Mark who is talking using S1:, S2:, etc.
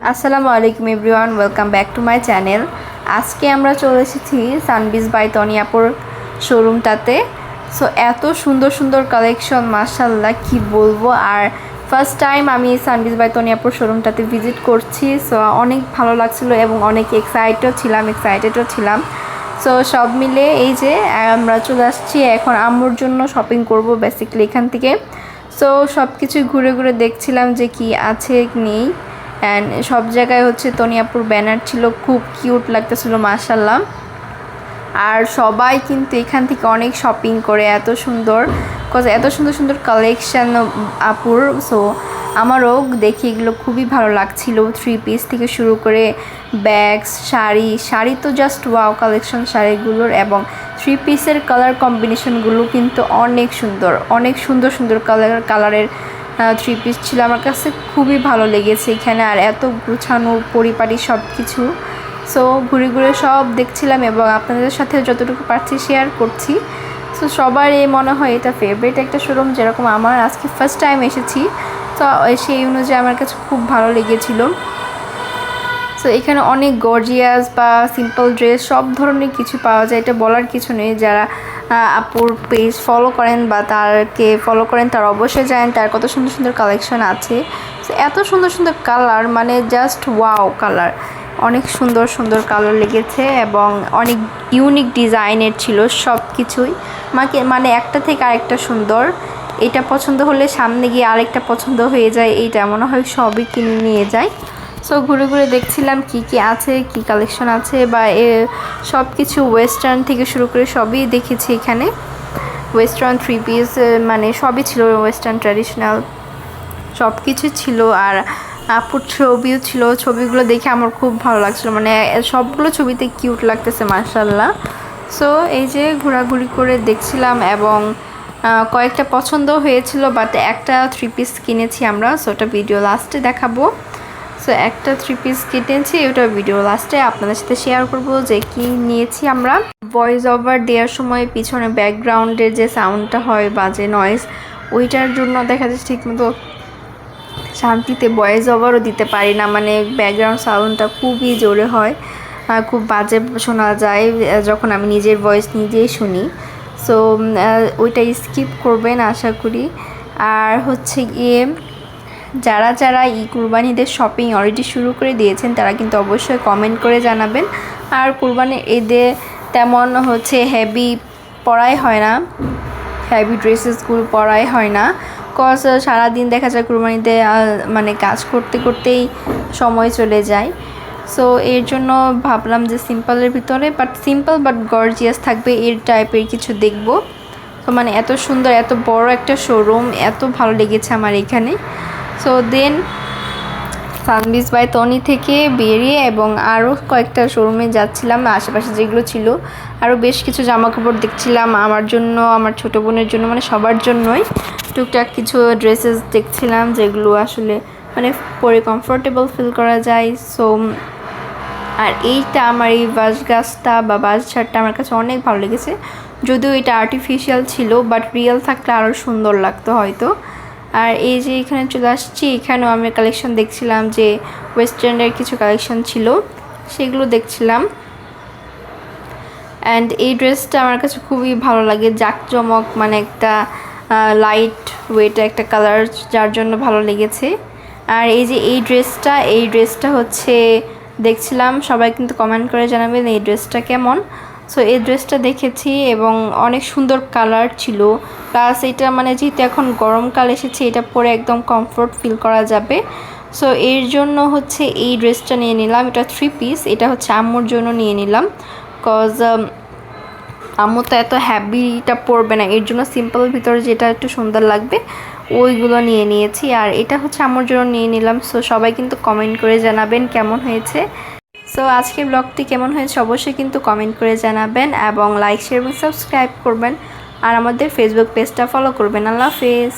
S1: আসসালামু আলাইকুম everyone, welcome back to my channel. আজকে আমরা চলে এসেছি সানবিজ বাই তনিয়াপুর শোরুমটাতে। সো এত সুন্দর সুন্দর কালেকশন, মাশাআল্লাহ কি বলবো। আর ফার্স্ট টাইম আমি সানবিজ বাই তনিয়াপুর শোরুমটাতে ভিজিট করছি। সো অনেক ভালো লাগছিলো এবং অনেক এক্সাইটেডও ছিলাম। সো সব মিলে এই যে আমরা চলে আসছি এখন আম্মুর জন্য শপিং করব বেসিক্যালি এখান থেকে। সো সব কিছু ঘুরে ঘুরে দেখছিলাম যে কি আছে নেই। অ্যান্ড সব জায়গায় হচ্ছে তনিয়াপুর ব্যানার ছিল, খুব কিউট লাগতেছিল মাশাআল্লাহ। আর সবাই কিন্তু এখান থেকে অনেক শপিং করে, এত সুন্দর সুন্দর কালেকশান আপুর। সো আমারও দেখি এগুলো খুবই ভালো লাগছিল, 3 পিস থেকে শুরু করে ব্যাগস, শাড়ি তো জাস্ট ওয়াও কালেকশন শাড়িগুলোর। এবং 3 পিসের কালার কম্বিনেশনগুলো কিন্তু অনেক সুন্দর কালারের 3 পিস ছিল। আমার কাছে খুবই ভালো লেগেছে এখানে, আর এত গুছানো পরিপাটি সব কিছু। সো ঘুরে ঘুরে সব দেখছিলাম এবং আপনাদের সাথে যতটুকু পারছি শেয়ার করছি। সো সবারই মনে হয় এটা ফেভারিট একটা শোরুম, যেরকম আমার আজকে ফার্স্ট টাইম এসেছি। তো সেই অনুযায়ী আমার কাছে খুব ভালো লেগেছিলো। সো এখানে অনেক গর্জিয়াস বা সিম্পল ড্রেস সব ধরনের কিছু পাওয়া যায়, এটা বলার কিছু নেই। যারা আপুর পেজ ফলো করেন বা তারকে ফলো করেন তারা অবশ্যই জানেন তার কত সুন্দর সুন্দর কালেকশন আছে। সো এত সুন্দর কালার, মানে জাস্ট ওয়াও কালার, অনেক সুন্দর কালার লেগেছে এবং অনেক ইউনিক ডিজাইনের ছিল সব কিছুই। মানে একটা থেকে আরেকটা সুন্দর। এটা পছন্দ হলে সামনে গিয়ে আরেকটা পছন্দ হয়ে যায়, এইটা মনে হয় সবই কিনে নিয়ে যায়। সো ঘুরে ঘুরে দেখছিলাম কি আছে, কি কালেকশন আছে, বা সব কিছু ওয়েস্টার্ন থেকে শুরু করে সবই দেখেছি এখানে। ওয়েস্টার্ন 3 পিস মানে সবই ছিল, ওয়েস্টার্ন ট্র্যাডিশনাল সব কিছু ছিল। আর আপুর ছবিও ছিল, ছবিগুলো দেখে আমার খুব ভালো লাগছিলো, মানে সবগুলো ছবিতে কিউট লাগতেছে মাশাআল্লাহ। সো এই যে ঘোরাঘুরি করে দেখছিলাম এবং কয়েকটা পছন্দ হয়েছিল, বাট একটা 3 পিস কিনেছি আমরা। সো ওটা ভিডিও লাস্টে দেখাবো। সো একটা 3 পিস কিনেছি, ওটা ভিডিও লাস্টে আপনাদের সাথে শেয়ার করব যে কি নিয়েছি আমরা। ভয়েস ওভার দেওয়ার সময় পিছনে ব্যাকগ্রাউন্ডের যে সাউন্ডটা হয়, বাজে নয়েজ, ওইটার জন্য দেখা যাচ্ছে ঠিকমতো শান্তিতে ভয়েস ওভারও দিতে পারি না, মানে ব্যাকগ্রাউন্ড সাউন্ডটা খুবই জোরে হয়, খুব বাজে শোনা যায় যখন আমি নিজের ভয়েস নিজেই শুনি। সো ওইটা স্কিপ করবেন আশা করি। আর হচ্ছে গিয়ে যারা কুরবানিদের শপিং অলরেডি শুরু করে দিয়েছেন তারা কিন্তু অবশ্যই কমেন্ট করে জানাবেন। আর কুরবানির ঈদে তেমন হচ্ছে হেভি পরাই হয় না, হেভি ড্রেসেসগুলো পরাই হয় না, কজ সারাদিন দেখা যায় কুরবানিতে মানে কাজ করতেই সময় চলে যায়। সো এর জন্য ভাবলাম যে সিম্পলের ভিতরে, সিম্পল বাট গর্জিয়াস থাকবে এর টাইপের কিছু দেখব। তো মানে এত সুন্দর, এত বড় একটা শোরুম, এত ভালো লেগেছে আমার এখানে। সো দেন সানবিজ বাই তনি থেকে বেরিয়ে এবং আরও কয়েকটা শোরুমে যাচ্ছিলাম আশেপাশে যেগুলো ছিল, আরও বেশ কিছু জামা কাপড় দেখছিলাম আমার জন্য, আমার ছোটো বোনের জন্য, মানে সবার জন্যই টুকটাক কিছু ড্রেসেস দেখছিলাম যেগুলো আসলে মানে পরে কমফোর্টেবল ফিল করা যায়। সো আর এইটা আমার এই বাঁশ গাছটা বা বাঁশ ঝাড়টা আমার কাছে অনেক ভালো লেগেছে, যদিও এটা আর্টিফিশিয়াল ছিল, বাট রিয়েল থাকলে আরও সুন্দর লাগতো হয়তো। আর এই যে এখানে চলে আসছি, এখানেও আমি কালেকশন দেখছিলাম যে ওয়েস্টার্নের কিছু কালেকশন ছিল, সেগুলো দেখছিলাম। অ্যান্ড এই ড্রেসটা আমার কাছে খুবই ভালো লাগে, জাঁকজমক, মানে একটা লাইট ওয়েট একটা কালার, যার জন্য ভালো লেগেছে। আর এই যে এই ড্রেসটা হচ্ছে দেখছিলাম, সবাই কিন্তু কমেন্ট করে জানাবেন এই ড্রেসটা কেমন। সো এই ড্রেসটা দেখেছি এবং অনেক সুন্দর কালার ছিল, প্লাস এটা মানে যেহেতু এখন গরমকাল এসেছে, এটা পরে একদম কমফোর্ট ফিল করা যাবে। সো এর জন্য হচ্ছে এই ড্রেসটা নিয়ে নিলাম, এটা 3 পিস, এটা হচ্ছে আম্মুর জন্য নিয়ে নিলাম, কজ আম্মু তো এত হ্যাভিটা পরবে না, এর জন্য সিম্পল ভিতরে যেটা একটু সুন্দর লাগবে ওইগুলো নিয়ে নিয়েছি। আর এটা হচ্ছে আম্মুর জন্য নিয়ে নিলাম। সো সবাই কিন্তু কমেন্ট করে জানাবেন কেমন হয়েছে। সো আজকের ব্লগটি কেমন হয়েছে অবশ্যই কিন্তু কমেন্ট করে জানাবেন এবং লাইক, শেয়ার এবং সাবস্ক্রাইব করবেন, আর আমাদের ফেসবুক পেজটা ফলো করবেন। আল্লাহ হাফেজ।